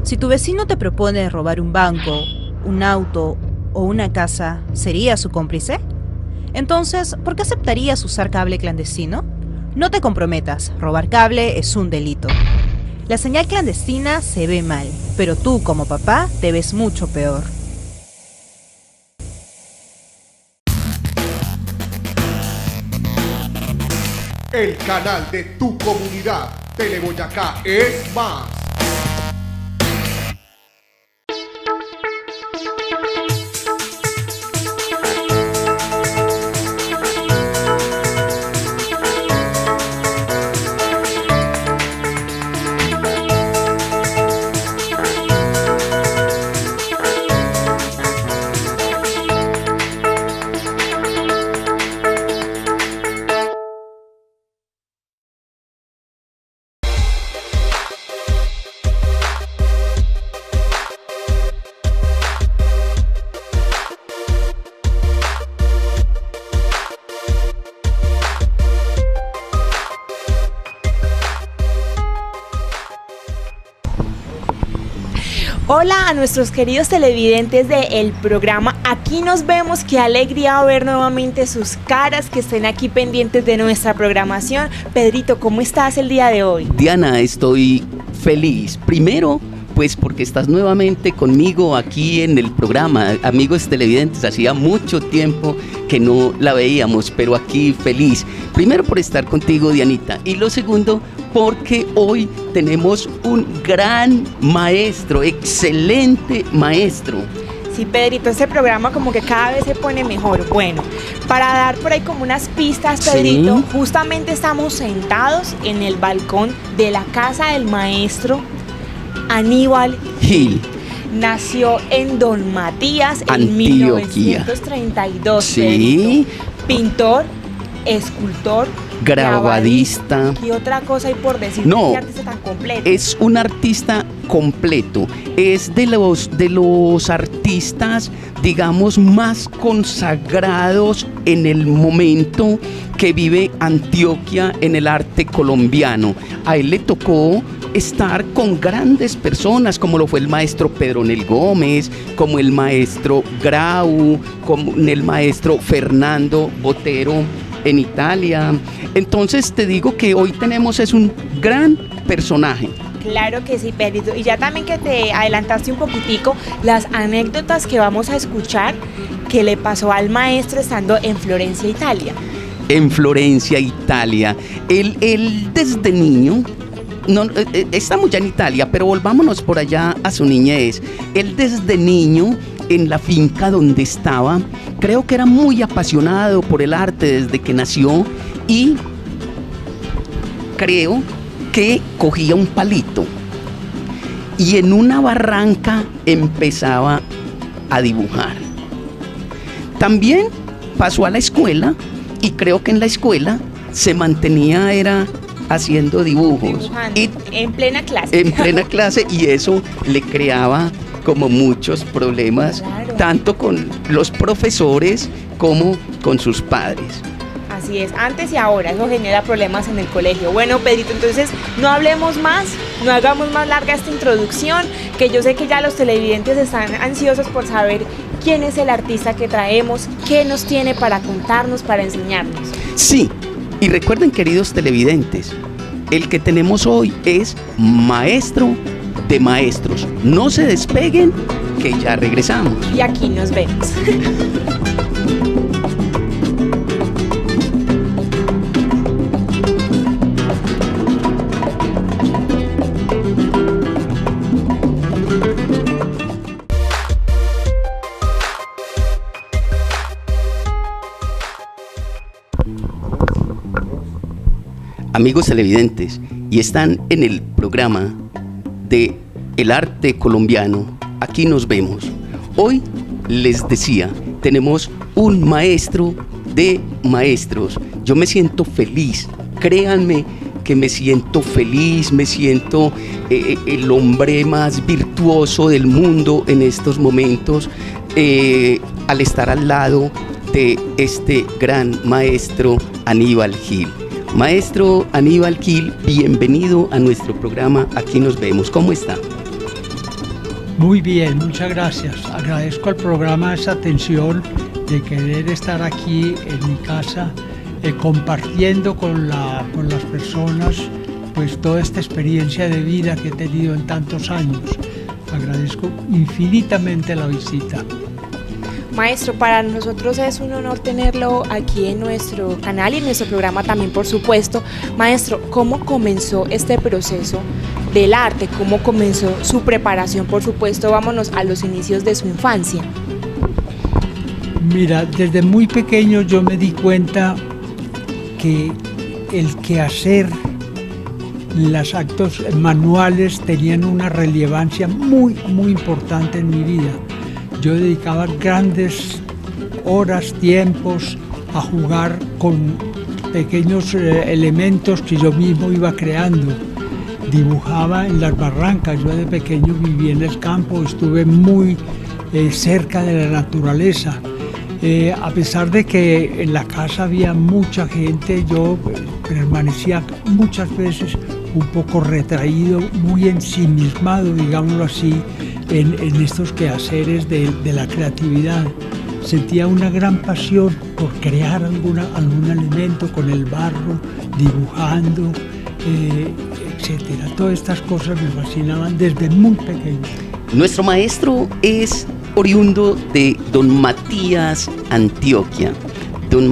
Si tu vecino te propone robar un banco, un auto o una casa, ¿serías su cómplice? Entonces, ¿por qué aceptarías usar cable clandestino? No te comprometas, robar cable es un delito. La señal clandestina se ve mal, pero tú como papá te ves mucho peor. El canal de tu comunidad, Teleboyacá es más. Hola a nuestros queridos televidentes del programa Aquí Nos Vemos, qué alegría ver nuevamente sus caras que estén aquí pendientes de nuestra programación. Pedrito, ¿cómo estás el día de hoy? Diana, estoy feliz. Primero, pues porque estás nuevamente conmigo aquí en el programa. Amigos televidentes, hacía mucho tiempo que no la veíamos, pero aquí feliz. Primero por estar contigo, Dianita, y lo segundo, porque hoy tenemos un gran maestro, excelente maestro. Sí, Pedrito, este programa como que cada vez se pone mejor. Bueno, para dar por ahí como unas pistas, Pedrito, sí. Justamente estamos sentados en el balcón de la casa del maestro Aníbal Gil. Nació en Don Matías en 1932. Sí. Pedrito. Pintor, escultor, grabadista. ¿Qué otra cosa hay por decir? No, ¿Qué artista tan completo? Es un artista completo. Es de los artistas, digamos, más consagrados en el momento que vive Antioquia en el arte colombiano. A él le tocó estar con grandes personas, como lo fue el maestro Pedronel Gómez, como el maestro Grau, como el maestro Fernando Botero en Italia. Entonces te digo que hoy tenemos es un gran personaje. Claro que sí, Pedrito. Y ya también que te adelantaste un poquitico, las anécdotas que vamos a escuchar que le pasó al maestro estando en Florencia, Italia. En Florencia, Italia. Él desde niño, no, estamos ya en Italia, pero volvámonos por allá a su niñez. Él desde niño, en la finca donde estaba, creo que era muy apasionado por el arte desde que nació y creo que cogía un palito y en una barranca empezaba a dibujar. También pasó a la escuela y creo que en la escuela se mantenía haciendo dibujos. En plena clase. En plena clase, y eso le creaba como muchos problemas, claro, tanto con los profesores como con sus padres. Así es, antes y ahora, eso genera problemas en el colegio. Bueno, Pedrito, entonces no hablemos más, no hagamos más larga esta introducción, que yo sé que ya los televidentes están ansiosos por saber quién es el artista que traemos, qué nos tiene para contarnos, para enseñarnos. Sí, y recuerden, queridos televidentes, el que tenemos hoy es maestro de maestros. No se despeguen, que ya regresamos. Y aquí nos vemos. Amigos televidentes, y están en el programa de El Arte Colombiano. Aquí nos vemos. Hoy les decía, tenemos un maestro de maestros. Yo me siento feliz, créanme que me siento feliz, me siento el hombre más virtuoso del mundo en estos momentos, al estar al lado de este gran maestro Aníbal Gil. Maestro Aníbal Gil, bienvenido a nuestro programa Aquí Nos Vemos. ¿Cómo está? Muy bien, muchas gracias. Agradezco al programa esa atención de querer estar aquí en mi casa, compartiendo con las personas pues toda esta experiencia de vida que he tenido en tantos años. Agradezco infinitamente la visita. Maestro, para nosotros es un honor tenerlo aquí en nuestro canal y en nuestro programa también, por supuesto. Maestro, ¿cómo comenzó este proceso del arte? ¿Cómo comenzó su preparación? Por supuesto, vámonos a los inicios de su infancia. Mira, desde muy pequeño yo me di cuenta que el quehacer, los actos manuales tenían una relevancia muy importante en mi vida. Yo dedicaba grandes horas, tiempos a jugar con pequeños elementos que yo mismo iba creando. Dibujaba en las barrancas, yo de pequeño viví en el campo, estuve muy cerca de la naturaleza. A pesar de que en la casa había mucha gente, yo permanecía muchas veces un poco retraído, muy ensimismado, digámoslo así, en estos quehaceres de la creatividad. Sentía una gran pasión por crear algún elemento con el barro, dibujando, etcétera. Todas estas cosas me fascinaban desde muy pequeño. Nuestro maestro es oriundo de Don Matías, Antioquia. Don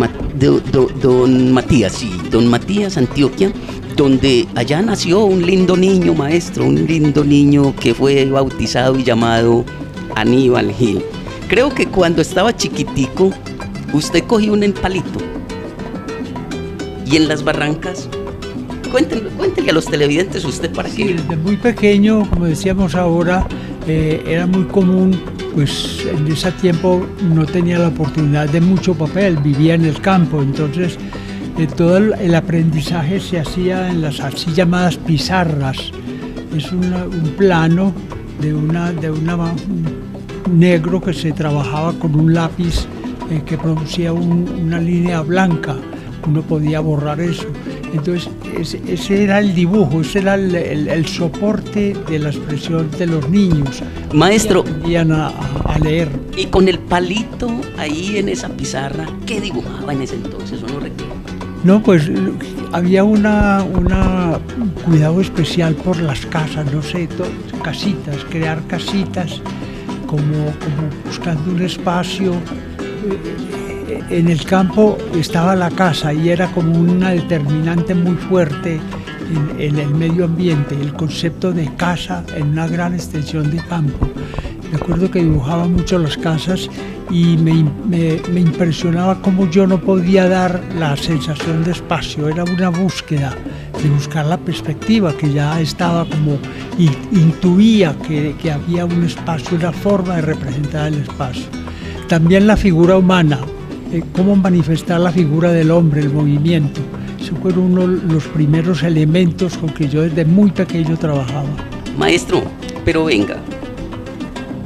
Matías, Antioquia, donde allá nació un lindo niño, maestro, un lindo niño que fue bautizado y llamado Aníbal Gil. Creo que cuando estaba chiquitico, usted cogió un palito. Y en las barrancas, cuéntenle a los televidentes usted para qué. Sí, desde muy pequeño, como decíamos ahora, era muy común, pues en ese tiempo no tenía la oportunidad de mucho papel, vivía en el campo, entonces todo el aprendizaje se hacía en las así llamadas pizarras. Es un plano de una negro que se trabajaba con un lápiz que producía una línea blanca. Uno podía borrar eso. Entonces ese era el dibujo, ese era el soporte de la expresión de los niños. Maestro, aprendían a leer. Y con el palito ahí en esa pizarra, ¿qué dibujaba en ese entonces? ¿O no recuerdo? No, pues había un cuidado especial por las casas, no sé, casitas, crear casitas, como buscando un espacio. En el campo estaba la casa y era como una determinante muy fuerte en el medio ambiente, el concepto de casa en una gran extensión de campo. Me acuerdo que dibujaba mucho las casas y me impresionaba cómo yo no podía dar la sensación de espacio, era una búsqueda de buscar la perspectiva, que ya estaba como, intuía que había un espacio, una forma de representar el espacio. También la figura humana, cómo manifestar la figura del hombre, el movimiento. Eso fue uno de los primeros elementos con que yo desde muy pequeño trabajaba. Maestro, pero venga,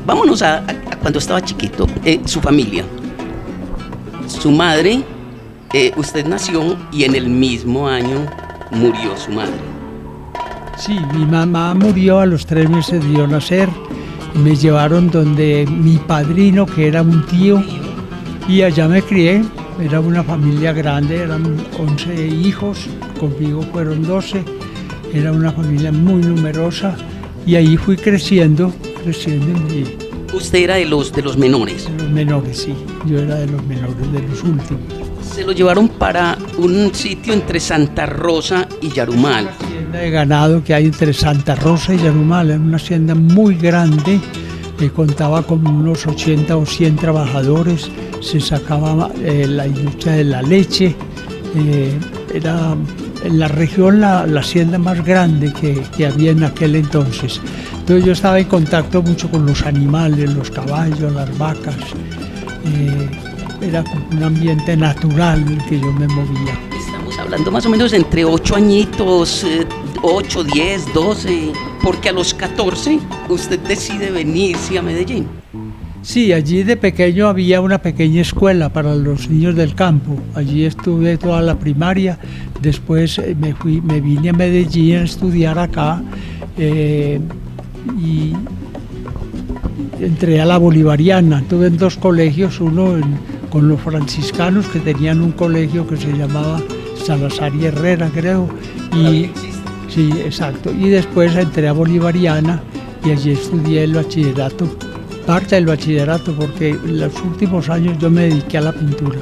vámonos a cuando estaba chiquito, su familia. Su madre, usted nació y en el mismo año murió su madre. Sí, mi mamá murió a los 3 meses de yo nacer. Me llevaron donde mi padrino, que era un tío, y allá me crié. Era una familia grande, eran 11 hijos, conmigo fueron 12. Era una familia muy numerosa y ahí fui creciendo. ¿Usted era de los menores? De los menores, sí. Yo era de los menores, de los últimos. Se lo llevaron para un sitio entre Santa Rosa y Yarumal. Una hacienda de ganado que hay entre Santa Rosa y Yarumal. Era una hacienda muy grande que contaba con unos 80 o 100 trabajadores. Se sacaba la industria de la leche. Era en la región la hacienda más grande que había en aquel entonces. Entonces yo estaba en contacto mucho con los animales, los caballos, las vacas. Era un ambiente natural en el que yo me movía. Estamos hablando más o menos entre 8 añitos, 8, 10, 12, porque a los 14 usted decide venirse a Medellín. Sí, allí de pequeño había una pequeña escuela para los niños del campo. Allí estuve toda la primaria, después me vine a Medellín a estudiar acá y entré a la Bolivariana. Tuve en 2 colegios, uno con los franciscanos, que tenían un colegio que se llamaba Salazar y Herrera, creo. Y, sí, exacto. Y después entré a Bolivariana y allí estudié el bachillerato, parte del bachillerato, porque en los últimos años yo me dediqué a la pintura.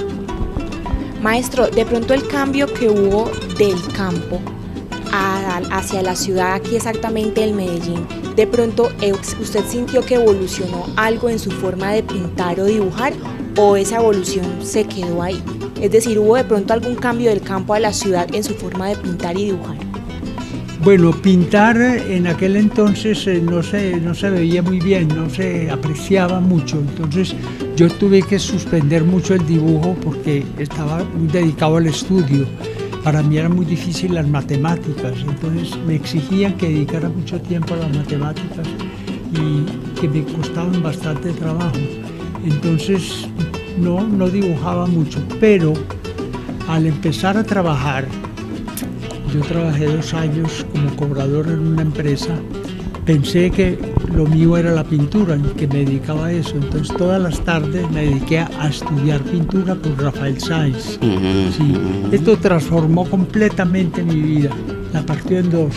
Maestro, de pronto el cambio que hubo del campo hacia la ciudad, aquí exactamente en Medellín, de pronto ¿usted sintió que evolucionó algo en su forma de pintar o dibujar, o esa evolución se quedó ahí? Es decir, ¿hubo de pronto algún cambio del campo a la ciudad en su forma de pintar y dibujar? Bueno, pintar en aquel entonces no se veía muy bien, no se apreciaba mucho, entonces yo tuve que suspender mucho el dibujo porque estaba muy dedicado al estudio. Para mí era muy difícil las matemáticas, entonces me exigían que dedicara mucho tiempo a las matemáticas y que me costaban bastante trabajo. Entonces no dibujaba mucho, pero al empezar a trabajar, yo trabajé 2 años como cobrador en una empresa, pensé que lo mío era la pintura y que me dedicaba a eso. Entonces todas las tardes me dediqué a estudiar pintura con Rafael Sáenz. Sí. Esto transformó completamente mi vida, la partió en 2.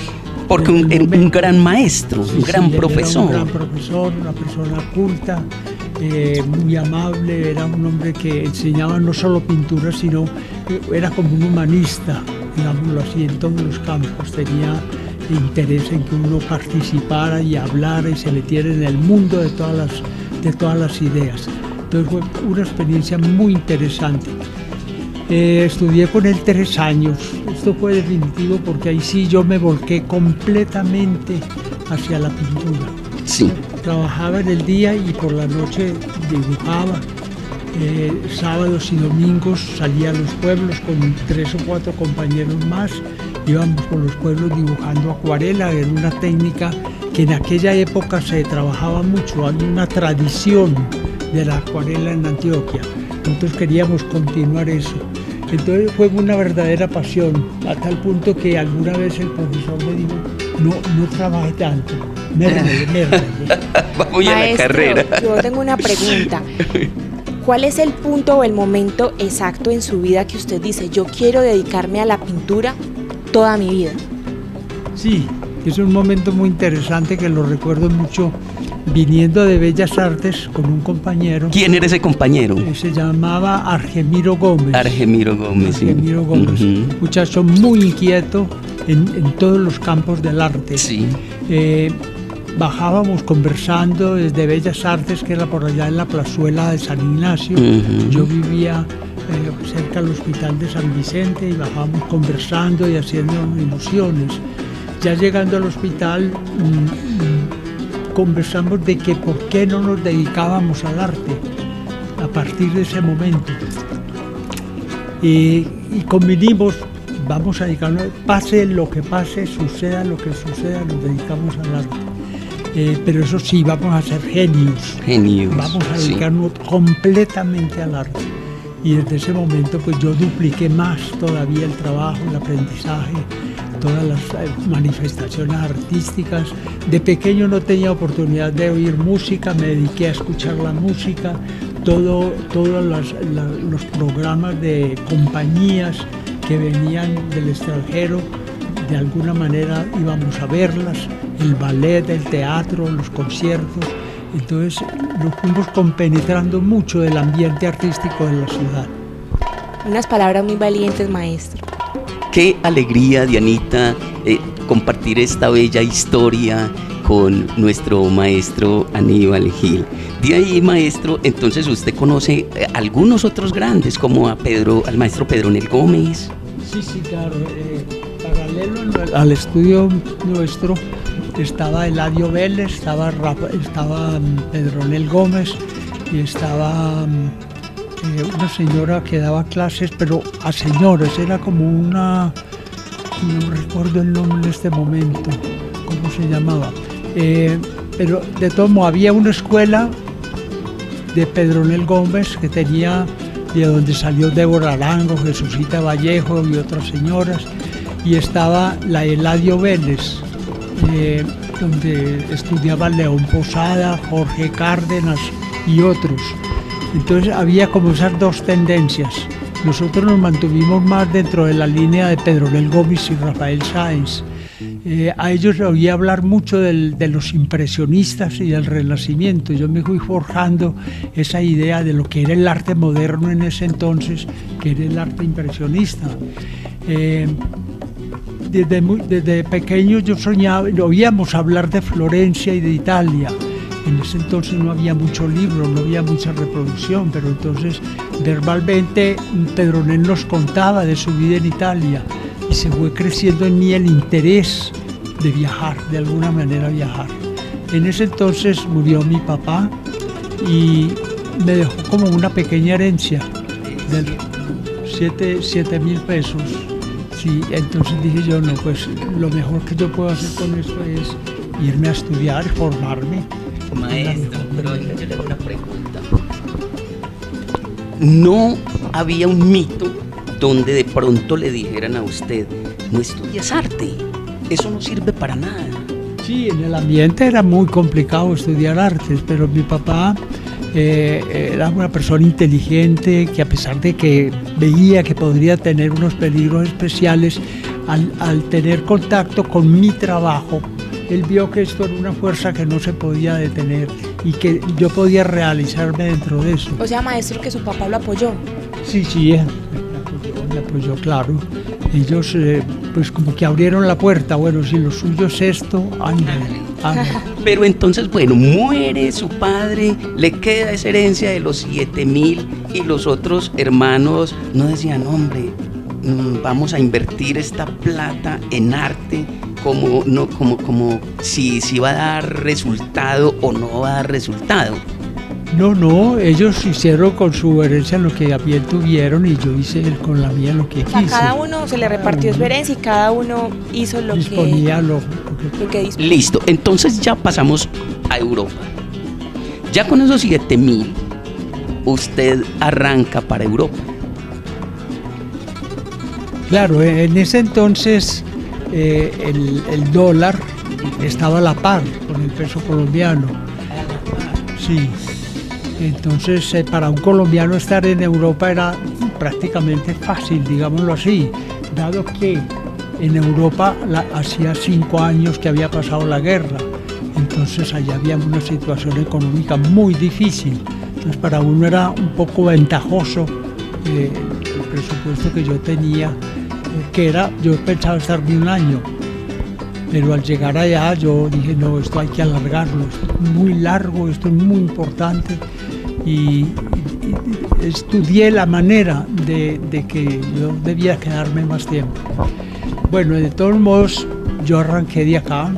Porque un gran maestro, sí, un gran profesor. Era un gran profesor, una persona culta, muy amable, era un hombre que enseñaba no solo pintura, sino era como un humanista, digámoslo así, en todos los campos. Tenía interés en que uno participara y hablara y se metiera en el mundo de todas las ideas. Entonces fue una experiencia muy interesante. Estudié con él 3 años. Esto fue definitivo porque ahí sí yo me volqué completamente hacia la pintura. Sí. Trabajaba en el día y por la noche dibujaba. Sábados y domingos salía a los pueblos con 3 o 4 compañeros más. Íbamos por los pueblos dibujando acuarela, era una técnica que en aquella época se trabajaba mucho, había una tradición de la acuarela en Antioquia, nosotros queríamos continuar eso. Entonces fue una verdadera pasión, a tal punto que alguna vez el profesor me dijo, no trabaje tanto, mérmele. Vamos a la carrera. Yo tengo una pregunta. ¿Cuál es el punto o el momento exacto en su vida que usted dice, yo quiero dedicarme a la pintura toda mi vida? Sí, es un momento muy interesante que lo recuerdo mucho viniendo de Bellas Artes con un compañero. ¿Quién era ese compañero? Se llamaba Argemiro Gómez. Argemiro Gómez, Argemiro Gómez, muchacho muy inquieto en todos los campos del arte. Sí. Bajábamos conversando desde Bellas Artes, que era por allá en la plazuela de San Ignacio. Yo vivía cerca del Hospital de San Vicente y bajábamos conversando y haciendo ilusiones. Ya llegando al hospital conversamos de que por qué no nos dedicábamos al arte a partir de ese momento. Y convinimos, vamos a dedicarnos, pase lo que pase, suceda lo que suceda, nos dedicamos al arte. Pero eso sí, vamos a ser genios. Vamos a dedicarnos completamente al arte. Y desde ese momento pues yo dupliqué más todavía el trabajo, el aprendizaje, todas las manifestaciones artísticas. De pequeño no tenía oportunidad de oír música, me dediqué a escuchar la música, todos los programas de compañías que venían del extranjero, de alguna manera íbamos a verlas, el ballet, el teatro, los conciertos. Entonces nos fuimos compenetrando mucho del ambiente artístico de la ciudad. Unas palabras muy valientes, maestro. Qué alegría, Dianita, compartir esta bella historia con nuestro maestro Aníbal Gil. De ahí, maestro, entonces usted conoce algunos otros grandes, como al maestro Pedronel Gómez. Sí, claro. Paralelo al estudio nuestro estaba Eladio Vélez, estaba Pedronel Gómez y estaba una señora que daba clases, pero a señores, era como una, no recuerdo el nombre en este momento, cómo se llamaba, pero de todo modo había una escuela de Pedronel Gómez que tenía, de donde salió Débora Arango, Jesucita Vallejo y otras señoras, y estaba la Eladio Vélez. donde estudiaban León Posada, Jorge Cárdenas y otros. Entonces había como esas dos tendencias. Nosotros nos mantuvimos más dentro de la línea de Pedronel Gómez y Rafael Sáenz. A ellos les oí hablar mucho de los impresionistas y del Renacimiento. Yo me fui forjando esa idea de lo que era el arte moderno en ese entonces, que era el arte impresionista. Desde pequeño yo soñaba, oíamos hablar de Florencia y de Italia. En ese entonces no había mucho libro, no había mucha reproducción, pero entonces verbalmente Pedronel nos contaba de su vida en Italia y se fue creciendo en mí el interés de viajar, de alguna manera viajar. En ese entonces murió mi papá y me dejó como una pequeña herencia de 7.000 pesos. Sí, entonces dije yo, no, pues lo mejor que yo puedo hacer con esto es irme a estudiar, formarme. Maestro, pero yo le hago una pregunta. ¿No había un mito donde de pronto le dijeran a usted, no estudias arte, eso no sirve para nada? Sí, en el ambiente era muy complicado estudiar artes, pero mi papá era una persona inteligente que, a pesar de que veía que podría tener unos peligros especiales, al tener contacto con mi trabajo, él vio que esto era una fuerza que no se podía detener y que yo podía realizarme dentro de eso. O sea, maestro, que su papá lo apoyó. Sí, me apoyó, claro. Ellos pues como que abrieron la puerta. Bueno, si lo suyo es esto, ándale. Pero entonces, bueno, muere su padre, le queda esa herencia de los 7.000 y los otros hermanos no decían, hombre, vamos a invertir esta plata en arte, como si va a dar resultado o no va a dar resultado. No, ellos hicieron con su herencia lo que bien tuvieron y yo hice con la mía lo que quise. A cada uno se le repartió su herencia y cada uno hizo lo disponía que disponía. Listo, entonces ya pasamos a Europa. Ya con esos 7.000, usted arranca para Europa. Claro, en ese entonces el dólar estaba a la par con el peso colombiano. Sí. Entonces, para un colombiano estar en Europa era prácticamente fácil, digámoslo así, dado que en Europa hacía 5 años que había pasado la guerra, entonces allá había una situación económica muy difícil. Entonces, para uno era un poco ventajoso el presupuesto que yo tenía, yo pensaba estar de un año, pero al llegar allá yo dije, no, esto hay que alargarlo, esto es muy largo, esto es muy importante. Y estudié la manera de que yo debía quedarme más tiempo. Bueno, de todos modos, yo arranqué de acá,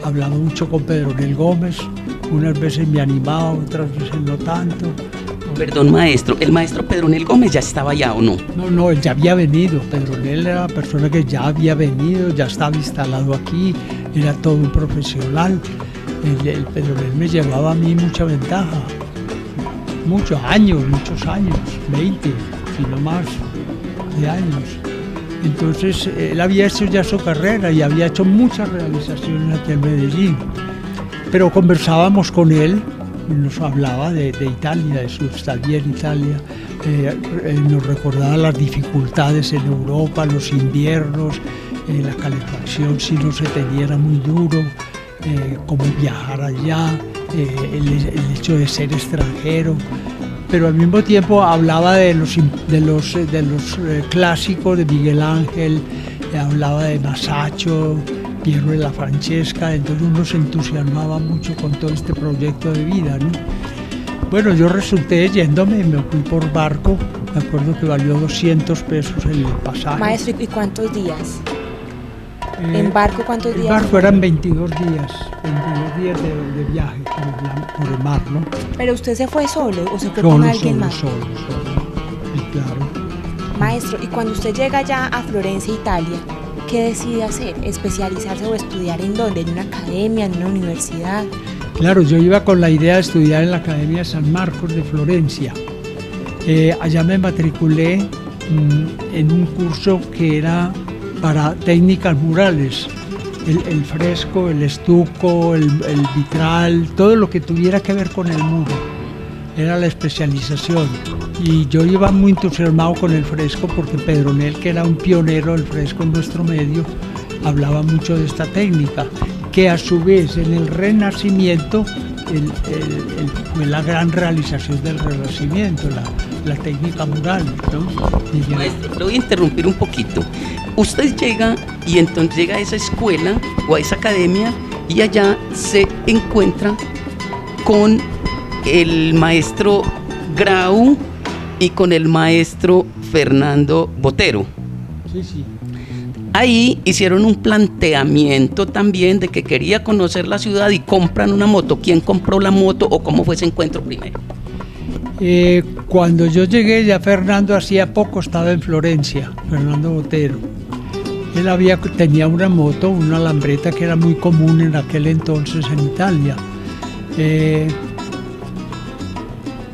hablaba mucho con Pedronel Gómez, unas veces me animaba, otras veces no tanto. Perdón, maestro, ¿el maestro Pedronel Gómez ya estaba allá o no? No, él ya había venido. Pedronel era una persona que ya había venido, ya estaba instalado aquí, era todo un profesional. El Pedronel me llevaba a mí mucha ventaja. Muchos años, 20, si no más de años. Entonces, él había hecho ya su carrera y había hecho muchas realizaciones aquí en Medellín. Pero conversábamos con él, nos hablaba de Italia, de su estadía en Italia, nos recordaba las dificultades en Europa, los inviernos, la calefacción si no se tenía era muy duro, cómo viajar allá, el hecho de ser extranjero, pero al mismo tiempo hablaba de los clásicos de Miguel Ángel, hablaba de Masaccio, Piero de la Francesca, entonces uno se entusiasmaba mucho con todo este proyecto de vida, ¿no? Bueno, yo resulté yéndome, me fui por barco, me acuerdo que valió 200 pesos el pasaje. Maestro, ¿y cuántos días? ¿En barco cuántos días? En barco eran 22 días de viaje por el mar, ¿no? ¿Pero usted se fue solo o se fue con alguien más? Solo, y claro. Maestro, ¿y cuando usted llega ya a Florencia, Italia, qué decide hacer? ¿Especializarse o estudiar en dónde? ¿En una academia, en una universidad? Claro, yo iba con la idea de estudiar en la Academia de San Marcos de Florencia. Allá me matriculé en un curso que era para técnicas murales. el fresco, el estuco, el vitral, todo lo que tuviera que ver con el muro. Era la especialización. Y yo iba muy entusiasmado con el fresco porque Pedronel, que era un pionero del fresco en nuestro medio, hablaba mucho de esta técnica, que a su vez en el Renacimiento fue la gran realización del Renacimiento, la técnica mural, ¿no? Maestro, lo voy a interrumpir un poquito. Usted llega y entonces llega a esa escuela o a esa academia y allá se encuentra con el maestro Grau y con el maestro Fernando Botero. Sí, sí. Ahí hicieron un planteamiento también de que quería conocer la ciudad y compran una moto. ¿Quién compró la moto o cómo fue ese encuentro primero? Cuando yo llegué, ya Fernando hacía poco estaba en Florencia, Fernando Botero. Él tenía una moto, una lambreta que era muy común en aquel entonces en Italia.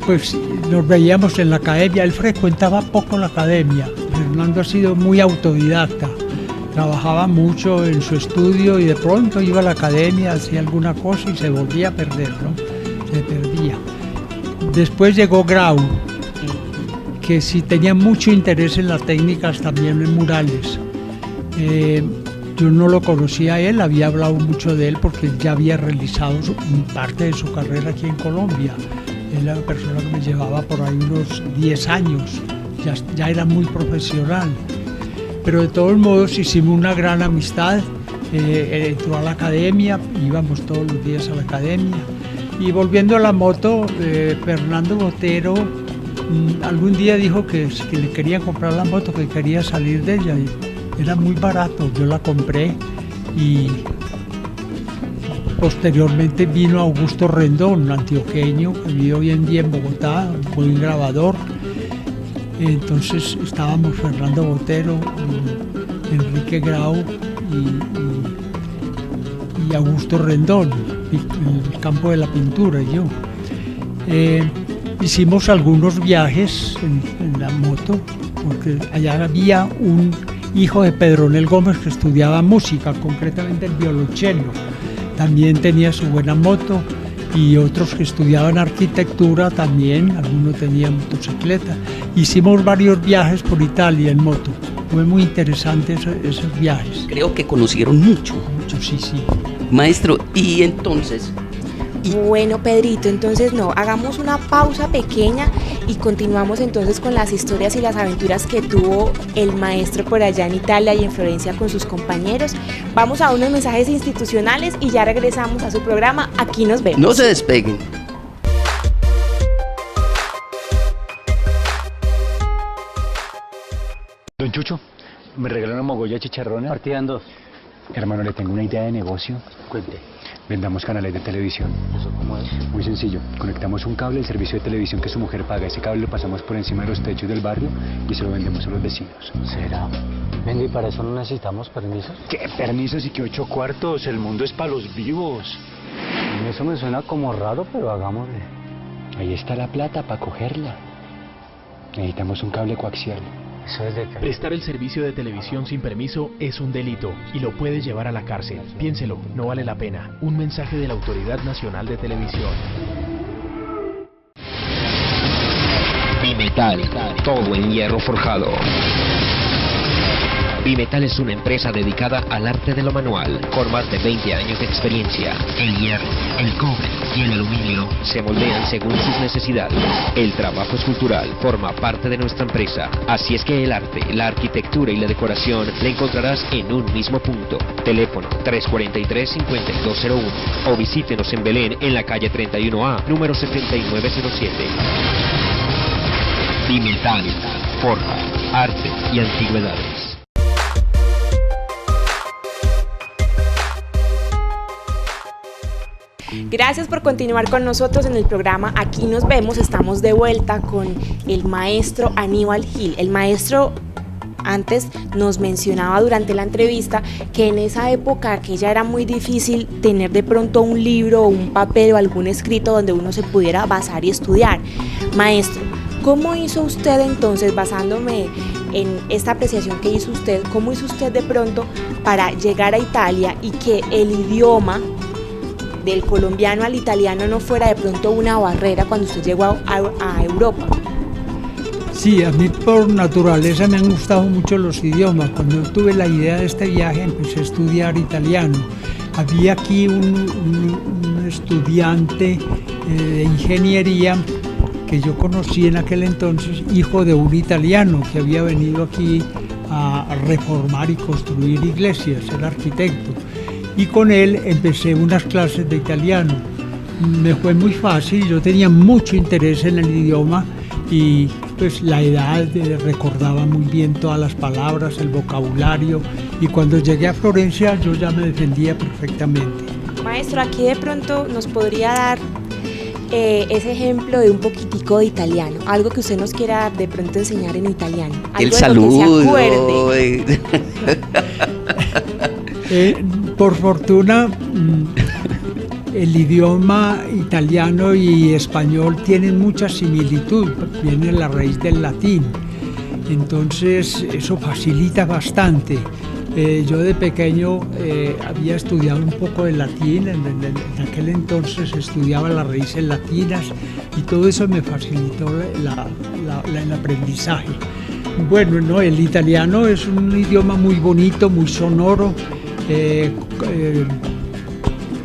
Pues nos veíamos en la academia, él frecuentaba poco la academia. Fernando ha sido muy autodidacta, trabajaba mucho en su estudio y de pronto iba a la academia, hacía alguna cosa y se volvía a perder, ¿no? Se perdía. Después llegó Grau, que sí tenía mucho interés en las técnicas, también en murales. Yo no lo conocía a él, había hablado mucho de él porque ya había realizado parte de su carrera aquí en Colombia. Él era una persona que me llevaba por ahí unos 10 años, ya era muy profesional. Pero de todos modos hicimos una gran amistad, entró a la academia, íbamos todos los días a la academia. Y volviendo a la moto, Fernando Botero algún día dijo que le querían comprar la moto, que quería salir de ella. Y era muy barato, yo la compré y posteriormente vino Augusto Rendón, antioqueño, que vive hoy en día en Bogotá, un buen grabador. Entonces estábamos Fernando Botero, Enrique Grau y Augusto Rendón, en el campo de la pintura y yo. Hicimos algunos viajes en la moto, porque allá había un hijo de Pedronel Gómez que estudiaba música, concretamente el violonchelo. También tenía su buena moto y otros que estudiaban arquitectura también, algunos tenían motocicleta. Hicimos varios viajes por Italia en moto, fue muy interesante esos viajes. Creo que conocieron mucho. Mucho, sí, sí. Maestro, y entonces... Bueno, Pedrito, entonces hagamos una pausa pequeña y continuamos entonces con las historias y las aventuras que tuvo el maestro por allá en Italia y en Florencia con sus compañeros. Vamos a unos mensajes institucionales y ya regresamos a su programa. Aquí nos vemos. No se despeguen. Don Chucho, ¿me regaló una mogolla de chicharrones? Partida en 2. Hermano, le tengo una idea de negocio. Cuente. Vendamos canales de televisión. ¿Eso cómo es? Muy sencillo. Conectamos un cable al servicio de televisión que su mujer paga. Ese cable lo pasamos por encima de los techos del barrio y se lo vendemos a los vecinos. ¿Será? Venga, ¿y para eso no necesitamos permisos? ¿Qué permisos y qué 8 cuartos? El mundo es para los vivos. Eso me suena como raro, pero hagámosle. Ahí está la plata para cogerla. Necesitamos un cable coaxial. ¿Eso es de qué? Prestar el servicio de televisión sin permiso es un delito y lo puede llevar a la cárcel. Piénselo, no vale la pena. Un mensaje de la Autoridad Nacional de Televisión. Bimetal, todo en hierro forjado. Bimetal es una empresa dedicada al arte de lo manual, con más de 20 años de experiencia. El hierro, el cobre y el aluminio se moldean según sus necesidades. El trabajo escultural forma parte de nuestra empresa, así es que el arte, la arquitectura y la decoración la encontrarás en un mismo punto. Teléfono 343-5201 o visítenos en Belén en la calle 31A, número 7907. Bimetal, forja, arte y antigüedades. Gracias por continuar con nosotros en el programa Aquí nos vemos. Estamos de vuelta con el maestro Aníbal Gil. El maestro antes nos mencionaba durante la entrevista que en esa época que ya era muy difícil tener de pronto un libro o un papel o algún escrito donde uno se pudiera basar y estudiar. Maestro, ¿Cómo hizo usted entonces, basándome en esta apreciación que hizo usted, cómo hizo usted de pronto para llegar a Italia y que el idioma del colombiano al italiano no fuera de pronto una barrera cuando usted llegó a Europa? Sí, a mí por naturaleza me han gustado mucho los idiomas. Cuando tuve la idea de este viaje empecé a estudiar italiano. Había aquí un estudiante de ingeniería que yo conocí en aquel entonces, hijo de un italiano que había venido aquí a reformar y construir iglesias, era arquitecto. Y con él empecé unas clases de italiano. Me fue muy fácil, yo tenía mucho interés en el idioma y pues la edad recordaba muy bien todas las palabras, el vocabulario, y cuando llegué a Florencia yo ya me defendía perfectamente. Maestro, aquí de pronto nos podría dar ese ejemplo de un poquitico de italiano, algo que usted nos quiera de pronto enseñar en italiano, algo el de saludo. Lo que se acuerde. Por fortuna, el idioma italiano y español tienen mucha similitud, viene la raíz del latín, entonces eso facilita bastante. Yo de pequeño había estudiado un poco de latín, en aquel entonces estudiaba las raíces latinas y todo eso me facilitó el aprendizaje. Bueno, no, el italiano es un idioma muy bonito, muy sonoro,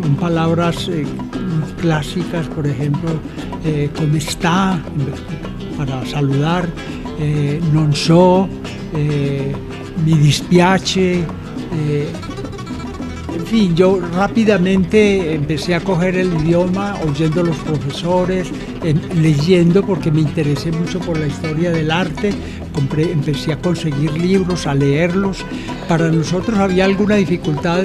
con palabras clásicas, por ejemplo, come sta, para saludar, non so, mi dispiace, en fin, yo rápidamente empecé a coger el idioma, oyendo a los profesores, leyendo porque me interesé mucho por la historia del arte, empecé a conseguir libros, a leerlos. Para nosotros había alguna dificultad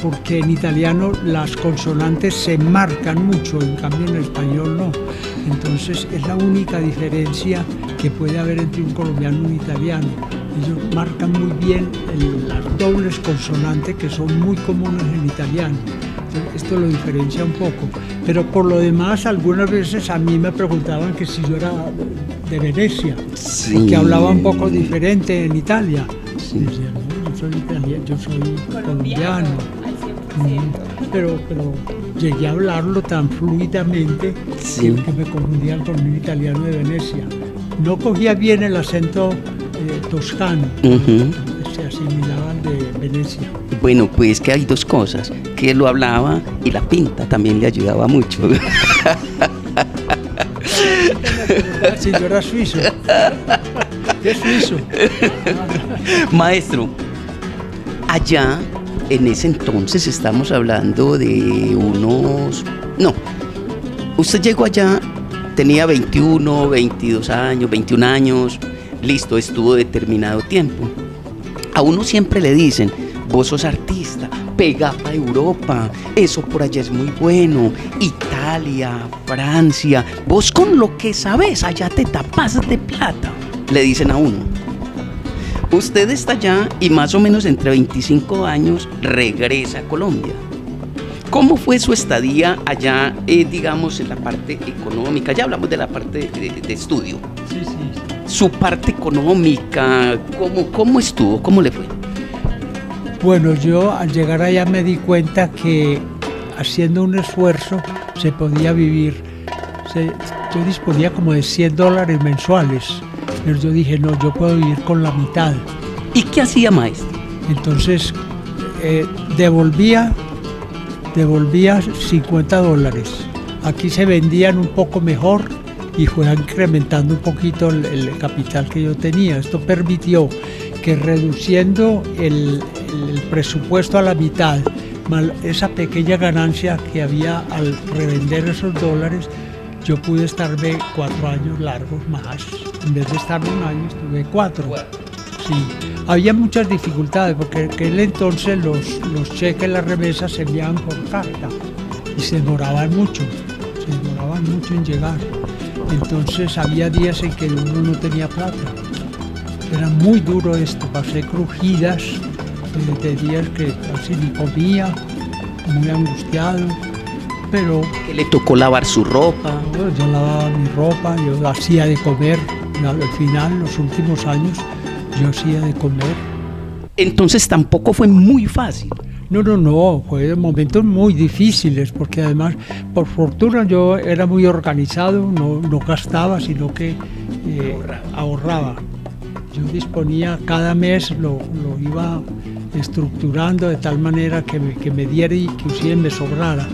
porque en italiano las consonantes se marcan mucho, en cambio en español no. Entonces es la única diferencia que puede haber entre un colombiano y un italiano. Ellos marcan muy bien las dobles consonantes que son muy comunes en italiano. Entonces, esto lo diferencia un poco. Pero por lo demás, algunas veces a mí me preguntaban que si yo era de Venecia, Sí. porque hablaba un poco diferente en Italia. Sí. Y decía, no, yo soy italiano, yo soy colombiano. Pero llegué a hablarlo tan fluidamente Sí. que me confundían con un italiano de Venecia. No cogía bien el acento toscano, se asimilaban de Venecia. Bueno, pues que hay dos cosas, que él lo hablaba y la pinta también le ayudaba mucho. Si yo era suizo. ¿Qué es suizo? Maestro, allá en ese entonces estamos hablando de unos... No, usted llegó allá, tenía 21, 22 años, 21 años, listo, estuvo determinado tiempo. A uno siempre le dicen, vos sos artista, pega para Europa, eso por allá es muy bueno, Italia, Francia, vos con lo que sabes, allá te tapas de plata, le dicen a uno. Usted está allá y más o menos entre 25 años regresa a Colombia. ¿Cómo fue su estadía allá, digamos, en la parte económica? Ya hablamos de la parte de estudio. Sí. Su parte económica, ¿cómo estuvo? ¿Cómo le fue? Bueno, yo al llegar allá me di cuenta que haciendo un esfuerzo se podía vivir. Yo disponía como de $100 mensuales, pero yo dije, no, yo puedo vivir con la mitad. ¿Y qué hacía, maestro? Entonces devolvía $50. Aquí se vendían un poco mejor y fue incrementando un poquito el capital que yo tenía. Esto permitió que reduciendo el presupuesto a la mitad, esa pequeña ganancia que había al revender esos dólares, yo pude estarme 4 años largos más. En vez de estar 1 año, estuve 4. Sí. Había muchas dificultades porque en aquel entonces los cheques, las remesas se enviaban por carta y se demoraban mucho en llegar. Entonces había días en que uno no tenía plata. Era muy duro esto, pasé crujidas de días que casi ni comía, muy angustiado. pero ¿Que le tocó lavar su ropa? yo lavaba mi ropa, yo hacía de comer. Al final, los últimos años, yo hacía de comer. Entonces tampoco fue muy fácil. No, fue momentos muy difíciles, porque además, por fortuna, yo era muy organizado, no gastaba, sino que ahorraba. Yo disponía, cada mes lo iba estructurando de tal manera que me diera y que usted me sobrara.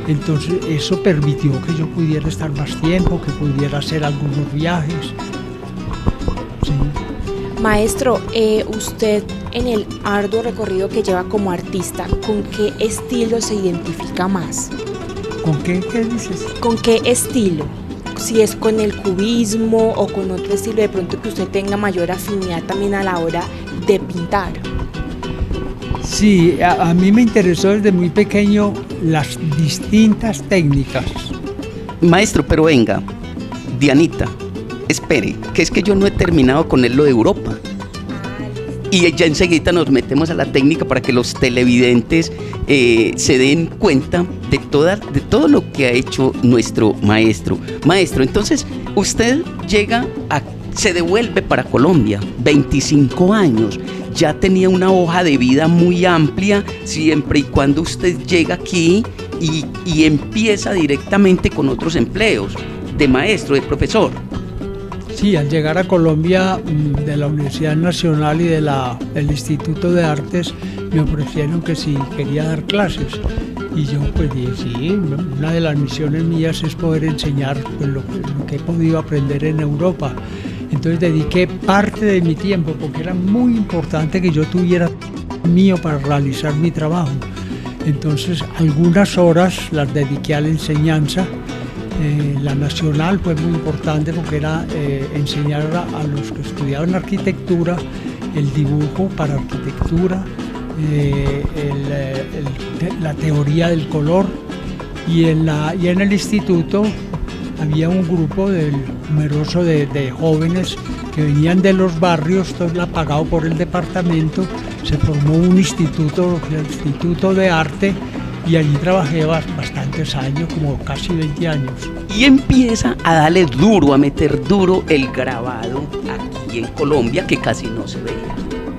Entonces eso permitió que yo pudiera estar más tiempo, que pudiera hacer algunos viajes. Sí. Maestro, usted en el arduo recorrido que lleva como artista, ¿con qué estilo se identifica más? ¿Con qué dices? ¿Con qué estilo? Si es con el cubismo o con otro estilo, de pronto que usted tenga mayor afinidad también a la hora de pintar. Sí, a mí me interesó desde muy pequeño las distintas técnicas. Maestro, pero venga, Dianita, espere, que es que yo no he terminado con él lo de Europa. Y ya enseguida nos metemos a la técnica para que los televidentes se den cuenta de todo lo que ha hecho nuestro maestro. Maestro, entonces usted se devuelve para Colombia, 25 años. Ya tenía una hoja de vida muy amplia, siempre y cuando usted llega aquí y empieza directamente con otros empleos de maestro, de profesor. Sí, al llegar a Colombia de la Universidad Nacional y del Instituto de Artes me ofrecieron que si quería dar clases. Y yo pues dije, sí, una de las misiones mías es poder enseñar pues, lo que he podido aprender en Europa. Entonces dediqué parte de mi tiempo, porque era muy importante que yo tuviera mío para realizar mi trabajo. Entonces algunas horas las dediqué a la enseñanza. La nacional fue muy importante porque era enseñar a los que estudiaban arquitectura el dibujo para arquitectura, la teoría del color, y en el instituto había un grupo numeroso de jóvenes que venían de los barrios, todo era pagado por el departamento. Se formó un instituto, el Instituto de Arte, y allí trabajé bastantes años, como casi 20 años. Y empieza a darle duro, a meter duro el grabado aquí en Colombia, que casi no se veía.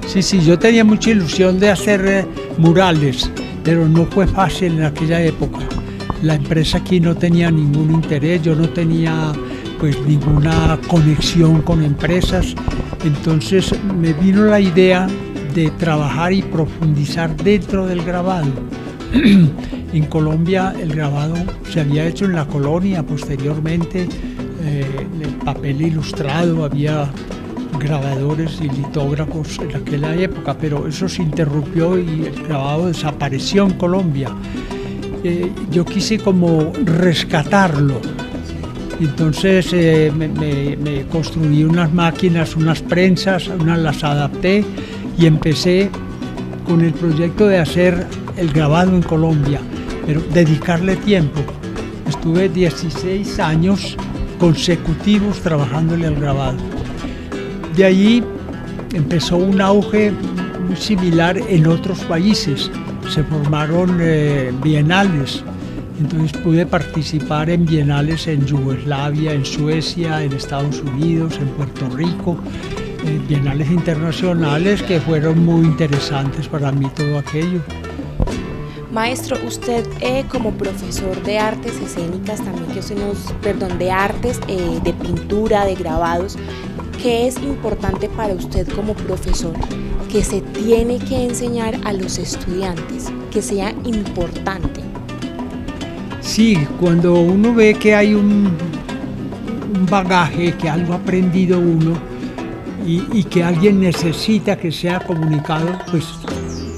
Sí, yo tenía mucha ilusión de hacer murales, pero no fue fácil en aquella época. La empresa aquí no tenía ningún interés, yo no tenía pues ninguna conexión con empresas, entonces me vino la idea de trabajar y profundizar dentro del grabado. En Colombia el grabado se había hecho en la colonia, posteriormente el papel ilustrado, había grabadores y litógrafos en aquella época, pero eso se interrumpió y el grabado desapareció en Colombia. Yo quise como rescatarlo, entonces me construí unas máquinas, unas prensas, las adapté y empecé con el proyecto de hacer el grabado en Colombia, pero dedicarle tiempo. Estuve 16 años consecutivos trabajándole al grabado. De allí empezó un auge muy similar en otros países. Se formaron bienales, entonces pude participar en bienales en Yugoslavia, en Suecia, en Estados Unidos, en Puerto Rico, bienales internacionales que fueron muy interesantes para mí todo aquello. Maestro, usted como profesor de artes escénicas, también de artes, de pintura, de grabados, ¿qué es importante para usted como profesor que se tiene que enseñar a los estudiantes, que sea importante? Sí, cuando uno ve que hay un bagaje, que algo ha aprendido uno y que alguien necesita que sea comunicado, pues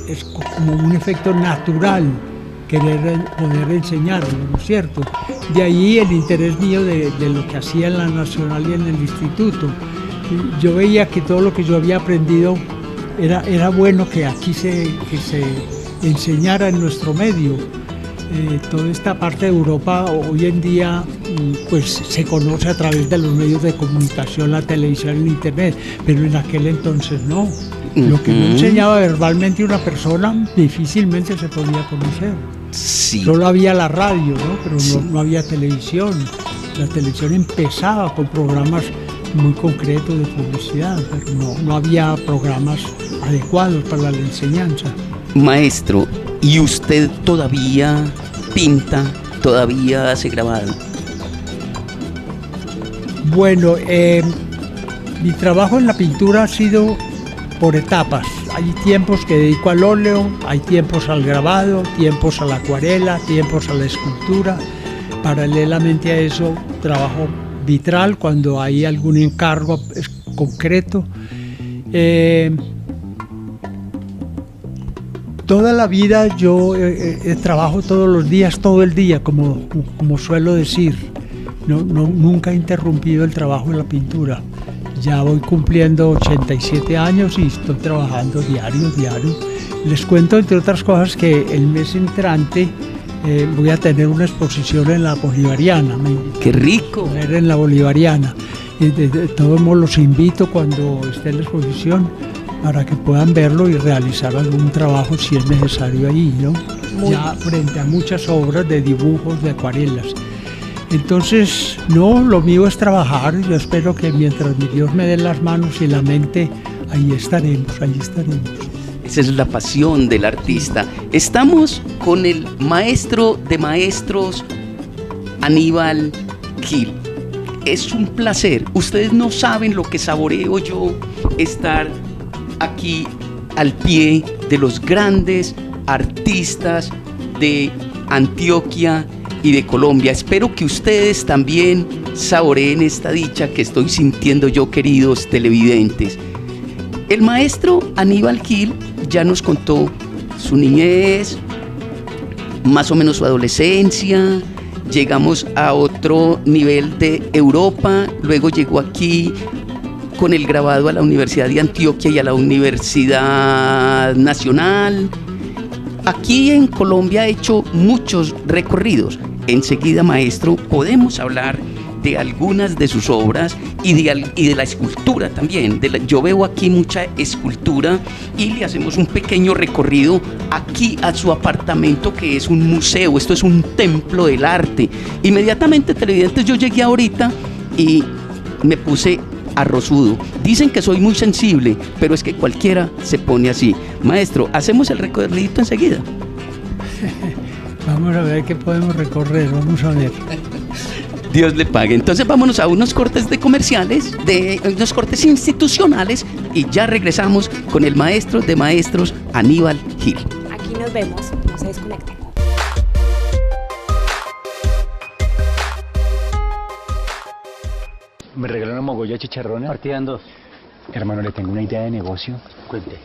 es como un efecto natural querer poder enseñarlo, ¿no es cierto? De ahí el interés mío de lo que hacía en la Nacional y en el instituto. Yo veía que todo lo que yo había aprendido era bueno que aquí se enseñara en nuestro medio. Toda esta parte de Europa hoy en día pues se conoce a través de los medios de comunicación, la televisión, el internet, pero en aquel entonces no. Lo que no enseñaba verbalmente una persona difícilmente se podía conocer. Sí. Solo había la radio, ¿no? Pero no había televisión. La televisión empezaba con programas muy concretos de publicidad, pero no había programas adecuados para la enseñanza. Maestro, ¿y usted todavía pinta, todavía hace grabado? Bueno, mi trabajo en la pintura ha sido por etapas. Hay tiempos que dedico al óleo, hay tiempos al grabado, tiempos a la acuarela, tiempos a la escultura. Paralelamente a eso trabajo vitral cuando hay algún encargo concreto. Toda la vida yo trabajo todos los días, todo el día, como suelo decir. Nunca he interrumpido el trabajo en la pintura. Ya voy cumpliendo 87 años y estoy trabajando diario. Les cuento, entre otras cosas, que el mes entrante voy a tener una exposición en la Bolivariana. ¡Qué rico! En la Bolivariana. Y de todos modos los invito cuando esté en la exposición para que puedan verlo y realizar algún trabajo si es necesario ahí, ¿no? Ya frente a muchas obras de dibujos, de acuarelas. Entonces, lo mío es trabajar. Yo espero que mientras mi Dios me dé las manos y la mente, ahí estaremos. Esa es la pasión del artista. Estamos con el maestro de maestros, Aníbal Gil. Es un placer. Ustedes no saben lo que saboreo yo estar aquí al pie de los grandes artistas de Antioquia y de Colombia. Espero que ustedes también saboreen esta dicha que estoy sintiendo yo, queridos televidentes. El maestro Aníbal Gil ya nos contó su niñez, más o menos su adolescencia. Llegamos a otro nivel de Europa, luego llegó aquí con el grabado a la Universidad de Antioquia y a la Universidad Nacional. Aquí en Colombia ha hecho muchos recorridos. Enseguida, maestro, podemos hablar de algunas de sus obras y de la escultura también. Yo veo aquí mucha escultura y le hacemos un pequeño recorrido aquí a su apartamento, que es un museo. Esto es un templo del arte. Inmediatamente, televidentes, yo llegué ahorita y me puse arrozudo. Dicen que soy muy sensible, pero es que cualquiera se pone así. Maestro, hacemos el recorrido enseguida. Vamos a ver qué podemos recorrer, vamos a ver. Dios le pague. Entonces vámonos a unos cortes de comerciales, unos cortes institucionales, y ya regresamos con el maestro de maestros, Aníbal Gil. Aquí nos vemos, no se desconecten. ¿Me regaló una mogolla chicharrona? Partida en dos. Hermano, le tengo una idea de negocio. Cuente.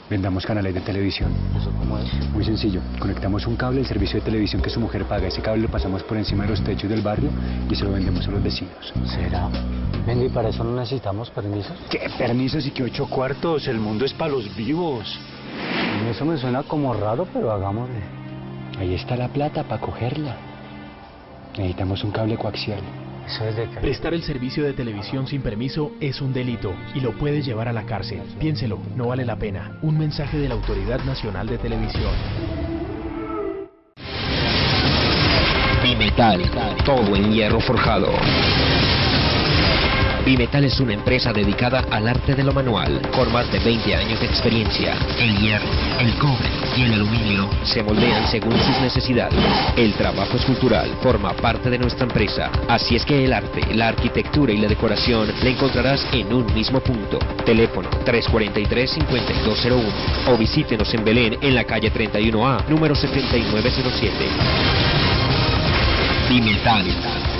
Vendamos canales de televisión. ¿Eso cómo es? Muy sencillo. Conectamos un cable del servicio de televisión que su mujer paga. Ese cable lo pasamos por encima de los techos del barrio y se lo vendemos a los vecinos. ¿Será? Venga, ¿y para eso no necesitamos permisos? ¿Qué permisos y qué 8 cuartos? El mundo es para los vivos. Eso me suena como raro, pero hagámosle. Ahí está la plata para cogerla. Necesitamos un cable coaxial. Eso es de que... Prestar el servicio de televisión sin permiso es un delito y lo puede llevar a la cárcel. Piénselo, no vale la pena. Un mensaje de la Autoridad Nacional de Televisión. Bimetal, todo en hierro forjado. Bimetal es una empresa dedicada al arte de lo manual, con más de 20 años de experiencia. El hierro, el cobre y el aluminio se moldean según sus necesidades. El trabajo escultural forma parte de nuestra empresa, así es que el arte, la arquitectura y la decoración la encontrarás en un mismo punto. Teléfono 343-5201 o visítenos en Belén en la calle 31A, número 7907. Bimetal,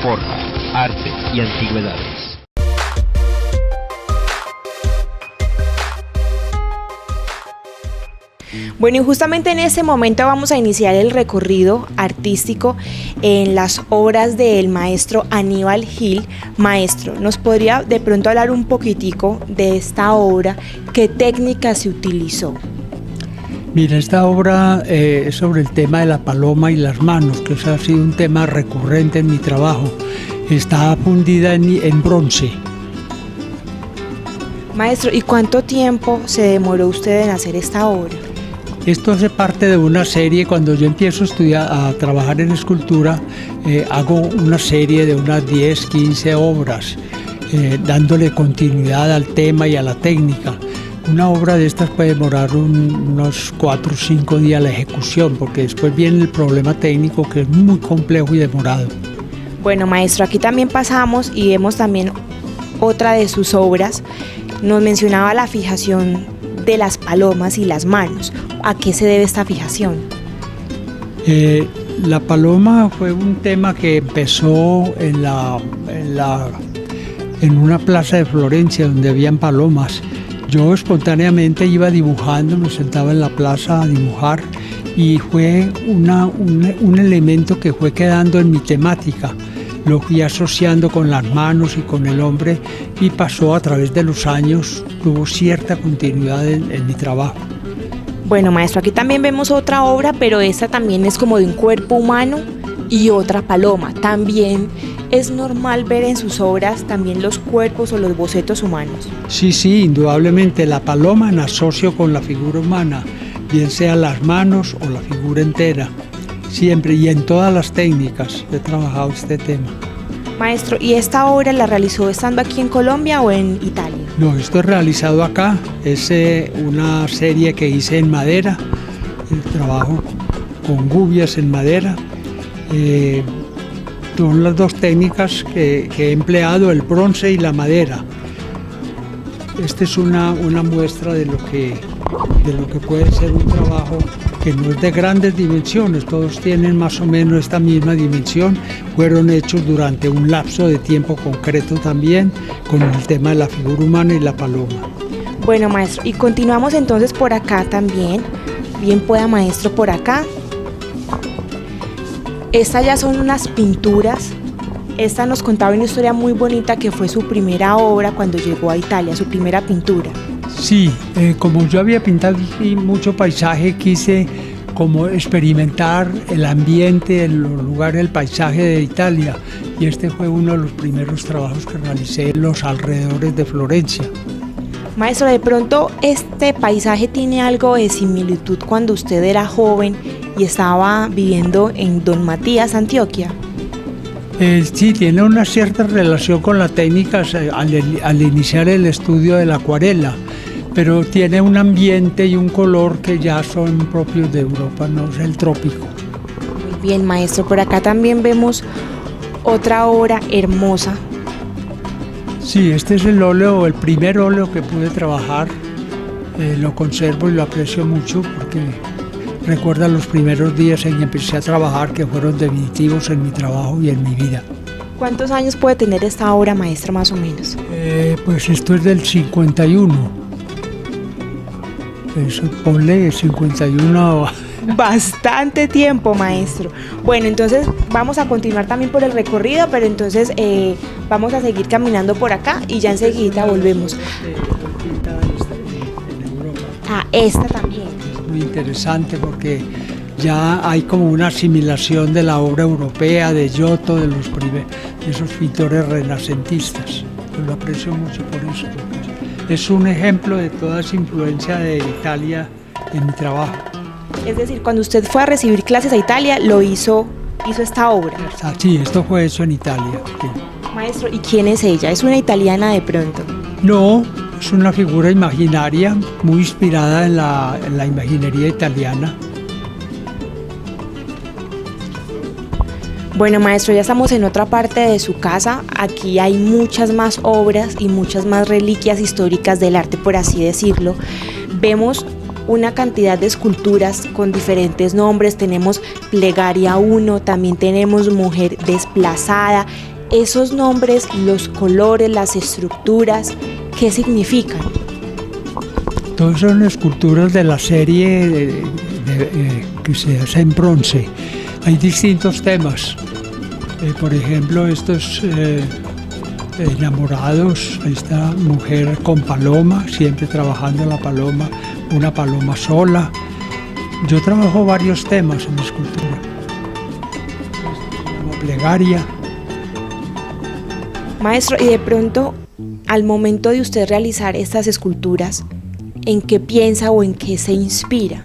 forja, arte y antigüedades. Bueno, y justamente en este momento vamos a iniciar el recorrido artístico en las obras del maestro Aníbal Gil. Maestro, ¿nos podría de pronto hablar un poquitico de esta obra? ¿Qué técnica se utilizó? Mira, esta obra es sobre el tema de la paloma y las manos, que ese ha sido un tema recurrente en mi trabajo. Está fundida en bronce. Maestro, ¿y cuánto tiempo se demoró usted en hacer esta obra? Esto hace parte de una serie. Cuando yo empiezo a trabajar en escultura, hago una serie de unas 10, 15 obras, dándole continuidad al tema y a la técnica. Una obra de estas puede demorar unos 4 o 5 días la ejecución, porque después viene el problema técnico, que es muy complejo y demorado. Bueno, maestro, aquí también pasamos y vemos también otra de sus obras. Nos mencionaba la fijación de las palomas y las manos. ¿A qué se debe esta fijación? La paloma fue un tema que empezó en una plaza de Florencia donde habían palomas. Yo espontáneamente iba dibujando, me sentaba en la plaza a dibujar y fue un elemento que fue quedando en mi temática. Lo fui asociando con las manos y con el hombre y pasó a través de los años, tuvo cierta continuidad en mi trabajo. Bueno, maestro, aquí también vemos otra obra, pero esta también es como de un cuerpo humano y otra paloma. También es normal ver en sus obras también los cuerpos o los bocetos humanos. Sí, indudablemente la paloma la asocio con la figura humana, bien sea las manos o la figura entera. Siempre y en todas las técnicas he trabajado este tema. Maestro, ¿y esta obra la realizó estando aquí en Colombia o en Italia? No, esto es realizado acá, es una serie que hice en madera, trabajo con gubias en madera. Son las dos técnicas que he empleado, el bronce y la madera. Esta es una muestra de lo que puede ser un trabajo que no es de grandes dimensiones, todos tienen más o menos esta misma dimensión, fueron hechos durante un lapso de tiempo concreto también, con el tema de la figura humana y la paloma. Bueno, maestro, y continuamos entonces por acá también, bien pueda, maestro, por acá. Estas ya son unas pinturas. Esta nos contaba una historia muy bonita que fue su primera obra cuando llegó a Italia, su primera pintura. Sí, como yo había pintado mucho paisaje, quise como experimentar el ambiente, el lugar, el paisaje de Italia, y este fue uno de los primeros trabajos que realicé en los alrededores de Florencia. Maestro, de pronto este paisaje tiene algo de similitud cuando usted era joven y estaba viviendo en Don Matías, Antioquia. Sí, tiene una cierta relación con la técnica al iniciar el estudio de la acuarela, pero tiene un ambiente y un color que ya son propios de Europa, no es el trópico. Muy bien, maestro, por acá también vemos otra obra hermosa. Sí, este es el óleo, el primer óleo que pude trabajar, lo conservo y lo aprecio mucho porque recuerda los primeros días en que empecé a trabajar que fueron definitivos en mi trabajo y en mi vida. ¿Cuántos años puede tener esta obra, maestro, más o menos? Pues esto es del 51. Eso, ponle 51. Bastante tiempo, maestro. Bueno, entonces vamos a continuar también por el recorrido, pero entonces vamos a seguir caminando por acá y ya enseguida volvemos. Ah, esta también. Es muy interesante porque ya hay como una asimilación de la obra europea, de Giotto, de esos pintores renacentistas. Yo lo aprecio mucho por eso. Es un ejemplo de toda esa influencia de Italia en mi trabajo. Es decir, cuando usted fue a recibir clases a Italia, hizo esta obra. Sí, esto fue hecho en Italia. Sí. Maestro, ¿y quién es ella? ¿Es una italiana de pronto? No, es una figura imaginaria, muy inspirada en la imaginería italiana. Bueno, maestro, ya estamos en otra parte de su casa. Aquí hay muchas más obras y muchas más reliquias históricas del arte, por así decirlo. Vemos una cantidad de esculturas con diferentes nombres. Tenemos Plegaria 1, también tenemos Mujer Desplazada. Esos nombres, los colores, las estructuras, ¿qué significan? Todas son esculturas de la serie que se hace en bronce. Hay distintos temas. Por ejemplo, estos enamorados, esta mujer con paloma, siempre trabajando la paloma, una paloma sola. Yo trabajo varios temas en la escultura, como Plegaria. Maestro, y de pronto, al momento de usted realizar estas esculturas, ¿en qué piensa o en qué se inspira?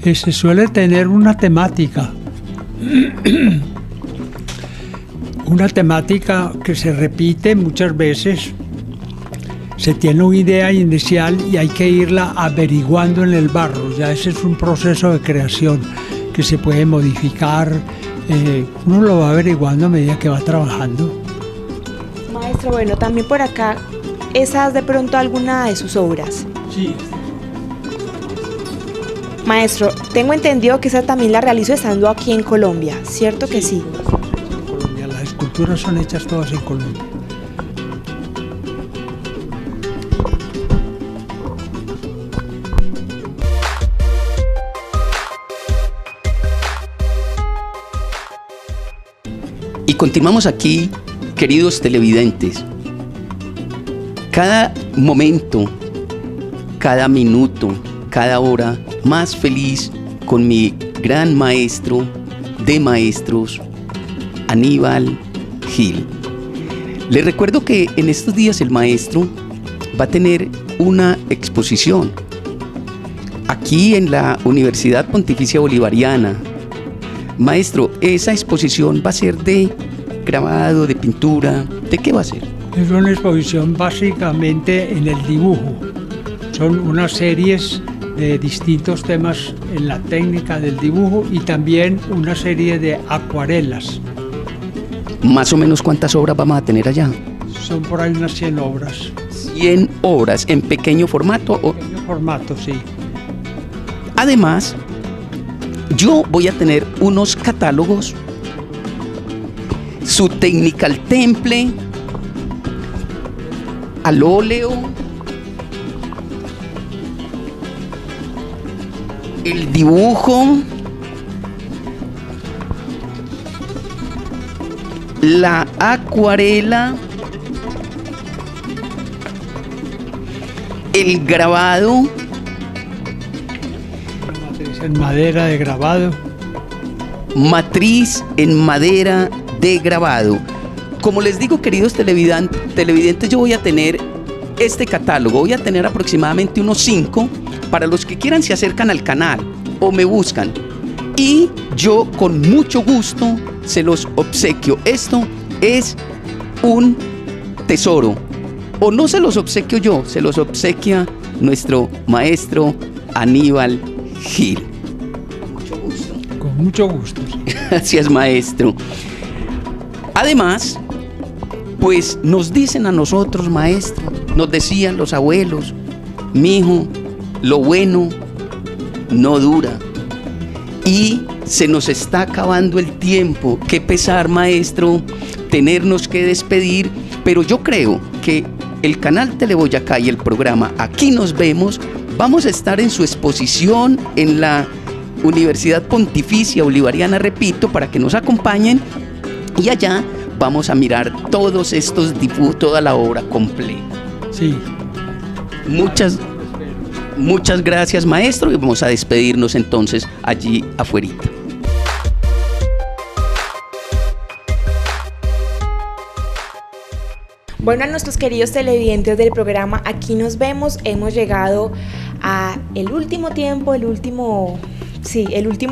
Se suele tener una temática. Una temática que se repite muchas veces. Se tiene una idea inicial y hay que irla averiguando en el barro. Ya ese es un proceso de creación que se puede modificar. Uno lo va averiguando a medida que va trabajando. Maestro, bueno, también por acá, ¿esa es de pronto alguna de sus obras? Sí. Maestro, tengo entendido que esa también la realizo estando aquí en Colombia, ¿cierto que sí? En Colombia, las esculturas son hechas todas en Colombia. Y continuamos aquí, queridos televidentes. Cada momento, cada minuto, cada hora, más feliz con mi gran maestro de maestros, Aníbal Gil. Les recuerdo que en estos días el maestro va a tener una exposición aquí en la Universidad Pontificia Bolivariana. Maestro, esa exposición va a ser de grabado, de pintura, ¿de qué va a ser? Es una exposición básicamente en el dibujo. Son unas series de distintos temas en la técnica del dibujo y también una serie de acuarelas. ¿Más o menos cuántas obras vamos a tener allá? Son por ahí unas 100 obras. 100 obras en pequeño formato. En pequeño formato, sí. Además, yo voy a tener unos catálogos, su técnica al temple, al óleo, el dibujo, la acuarela, el grabado, matriz en madera de grabado. Matriz en madera de grabado. Como les digo, queridos televidentes, yo voy a tener este catálogo, voy a tener aproximadamente unos 5 para los que quieran se acercan al canal o me buscan y yo con mucho gusto se los obsequio. Esto es un tesoro, o no se los obsequio yo, se los obsequia nuestro maestro Aníbal Gil. Con mucho gusto. Sí. Gracias, maestro. Además, pues nos dicen a nosotros, maestro, nos decían los abuelos, mijo, lo bueno no dura. Y se nos está acabando el tiempo. Qué pesar, maestro, tenernos que despedir, pero yo creo que el canal Teleboyacá y el programa Aquí Nos Vemos vamos a estar en su exposición en la Universidad Pontificia Bolivariana, repito, para que nos acompañen y allá vamos a mirar todos estos dibujos, toda la obra completa. Sí. Muchas gracias, maestro, y vamos a despedirnos entonces allí afuerita. Bueno, a nuestros queridos televidentes del programa Aquí Nos Vemos, hemos llegado a el último tiempo, el último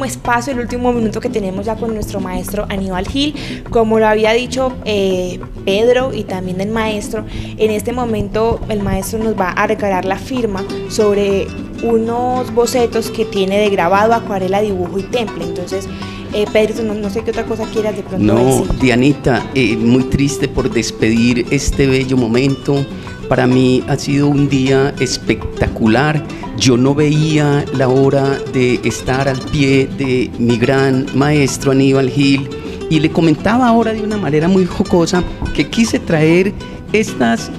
espacio, el último minuto que tenemos ya con nuestro maestro Aníbal Gil. Como lo había dicho Pedro y también el maestro, en este momento el maestro nos va a regalar la firma sobre unos bocetos que tiene de grabado, acuarela, dibujo y temple. Entonces, Pedro, no sé qué otra cosa quieras de pronto decir. No, Dianita, muy triste por despedir este bello momento. Para mí ha sido un día espectacular. Yo no veía la hora de estar al pie de mi gran maestro Aníbal Gil y le comentaba ahora de una manera muy jocosa que quise traer estas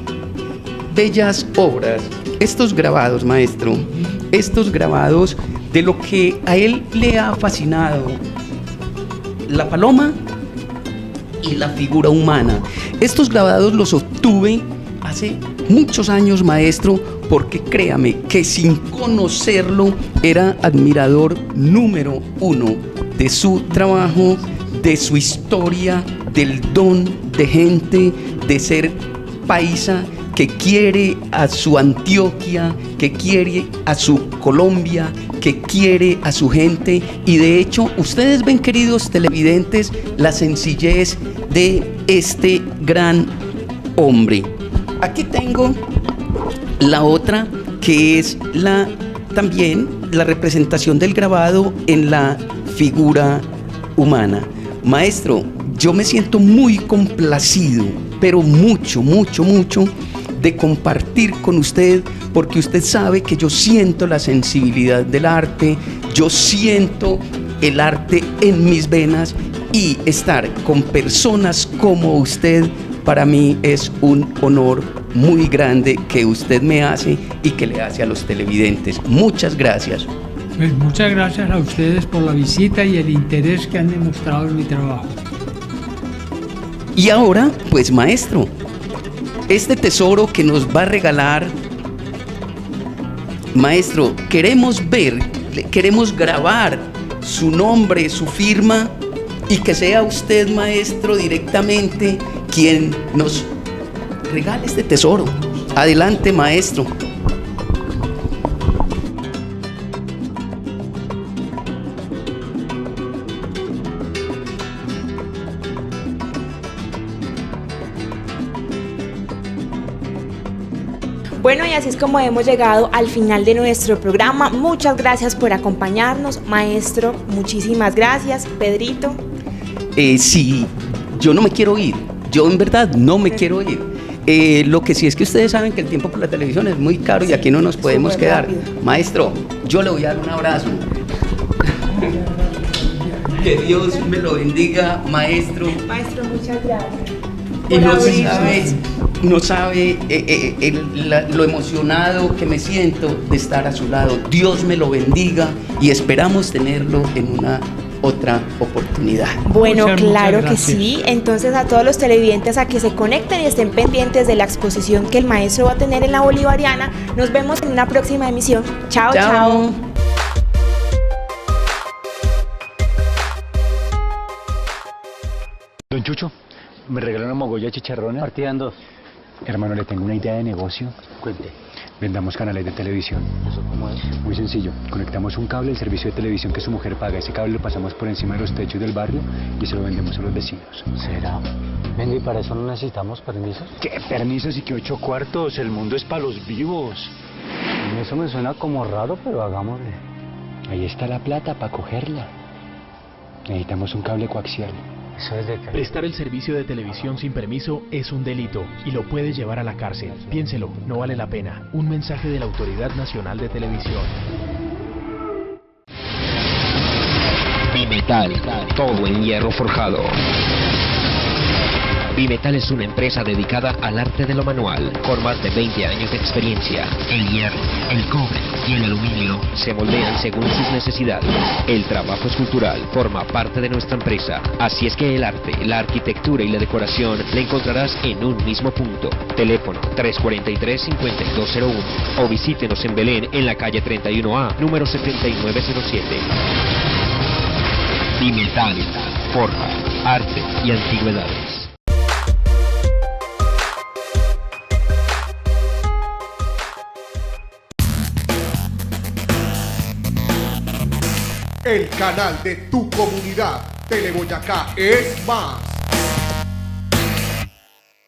bellas obras, estos grabados, maestro, estos grabados de lo que a él le ha fascinado, la paloma y la figura humana. Estos grabados los obtuve hace muchos años, maestro, porque créame que sin conocerlo era admirador número 1 de su trabajo, de su historia, del don de gente, de ser paisa, que quiere a su Antioquia, que quiere a su Colombia, que quiere a su gente. Y de hecho, ustedes ven, queridos televidentes, la sencillez de este gran hombre. Aquí tengo la otra, que es también la representación del grabado en la figura humana. Maestro, yo me siento muy complacido, pero mucho, de compartir con usted, porque usted sabe que yo siento la sensibilidad del arte, yo siento el arte en mis venas, y estar con personas como usted para mí es un honor muy grande que usted me hace y que le hace a los televidentes. Muchas gracias. Pues muchas gracias a ustedes por la visita y el interés que han demostrado en mi trabajo. Y ahora, pues maestro, este tesoro que nos va a regalar, maestro, queremos grabar su nombre, su firma, y que sea usted, maestro, directamente quien nos regale este tesoro. Adelante, maestro. Bueno, y así es como hemos llegado al final de nuestro programa. Muchas gracias por acompañarnos, maestro. Muchísimas gracias, Pedrito. Sí, yo no me quiero ir. Yo en verdad no me quiero ir. Lo que sí es que ustedes saben que el tiempo por la televisión es muy caro y aquí no nos podemos quedar. Rápido. Maestro, yo le voy a dar un abrazo. Que Dios me lo bendiga, maestro. Maestro, muchas gracias. Y no sabe lo emocionado que me siento de estar a su lado. Dios me lo bendiga y esperamos tenerlo en una otra oportunidad. Bueno, claro que sí. Entonces, a todos los televidentes a que se conecten y estén pendientes de la exposición que el maestro va a tener en la Bolivariana. Nos vemos en una próxima emisión. Chao, chao. Don Chucho, ¿me regaló una mogolla de chicharrones? Partida en 2. Hermano, le tengo una idea de negocio. Cuente. Vendamos canales de televisión. ¿Eso cómo es? Muy sencillo. Conectamos un cable del servicio de televisión que su mujer paga. Ese cable lo pasamos por encima de los techos del barrio y se lo vendemos a los vecinos. ¿Será? Venga, ¿y para eso no necesitamos permisos? ¿Qué permisos y qué 8 cuartos? El mundo es para los vivos. Eso me suena como raro, pero hagámosle. Ahí está la plata para cogerla. Necesitamos un cable coaxial. ¿Eso es de qué? Prestar el servicio de televisión sin permiso es un delito y lo puede llevar a la cárcel. Piénselo, no vale la pena. Un mensaje de la Autoridad Nacional de Televisión. Bimetal, todo en hierro forjado. Bimetal es una empresa dedicada al arte de lo manual, con más de 20 años de experiencia. El hierro, el cobre y el aluminio se moldean según sus necesidades. El trabajo escultural forma parte de nuestra empresa, así es que el arte, la arquitectura y la decoración la encontrarás en un mismo punto. Teléfono 343-5201 o visítenos en Belén en la calle 31A, número 7907. Bimetal, forja, arte y antigüedades. El canal de tu comunidad, Teleboyacá es más.